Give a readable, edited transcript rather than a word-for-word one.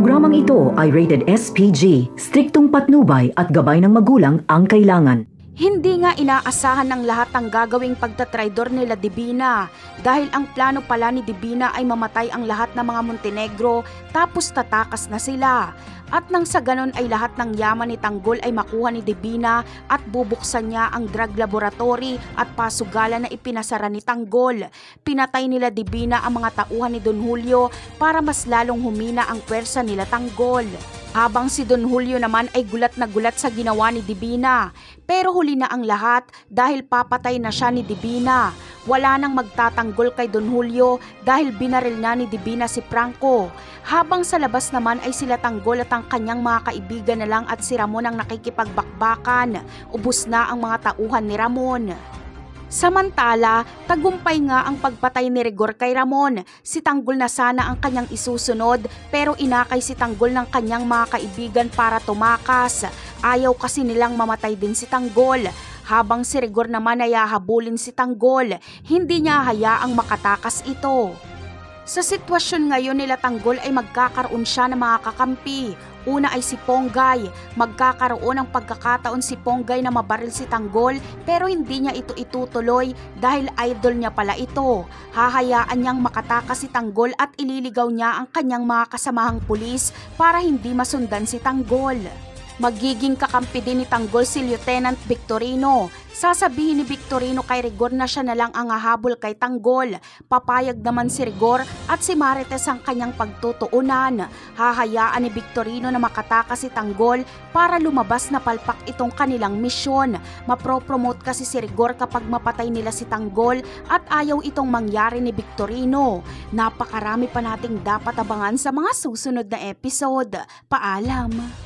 Programang ito ay rated SPG, striktong patnubay at gabay ng magulang ang kailangan. Hindi nga inaasahan ng lahat ang gagawing pagtatraidor nila Divina dahil ang plano pala ni Divina ay mamatay ang lahat ng mga Montenegro tapos tatakas na sila. At nang sa ganon ay lahat ng yaman ni Tanggol ay makuha ni Divina at bubuksan niya ang drug laboratory at pasugalan na ipinasara ni Tanggol. Pinatay nila Divina ang mga tauhan ni Don Julio para mas lalong humina ang pwersa nila Tanggol. Habang si Don Julio naman ay gulat na gulat sa ginawa ni Divina. Pero huli na ang lahat dahil papatay na siya ni Divina. Wala nang magtatanggol kay Don Julio dahil binaril na ni Divina si Franco. Habang sa labas naman ay sila Tanggol at ang kanyang mga kaibigan na lang at si Ramon ang nakikipagbakbakan. Ubos na ang mga tauhan ni Ramon. Samantala, tagumpay nga ang pagpatay ni Rigor kay Ramon. Si Tanggol na sana ang kanyang isusunod pero inakay si Tanggol ng kanyang mga kaibigan para tumakas. Ayaw kasi nilang mamatay din si Tanggol. Habang si Rigor naman ay hahabulin si Tanggol, hindi niya hayaang makatakas ito. Sa sitwasyon ngayon nila Tanggol ay magkakaroon siya ng mga kakampi. Una ay si Ponggay. Magkakaroon ng pagkakataon si Ponggay na mabaril si Tanggol pero hindi niya ito itutuloy dahil idol niya pala ito. Hahayaan niyang makatakas si Tanggol at ililigaw niya ang kanyang mga kasamahang pulis para hindi masundan si Tanggol. Magiging kakampi din ni Tanggol si Lieutenant Victorino. Sasabihin ni Victorino kay Rigor na siya na lang ang hahabol kay Tanggol. Papayag naman si Rigor at si Marites ang kanyang pagtutuunan. Hahayaan ni Victorino na makatakas si Tanggol para lumabas na palpak itong kanilang misyon. Mapropromote kasi si Rigor kapag mapatay nila si Tanggol at ayaw itong mangyari ni Victorino. Napakarami pa nating dapat abangan sa mga susunod na episode. Paalam!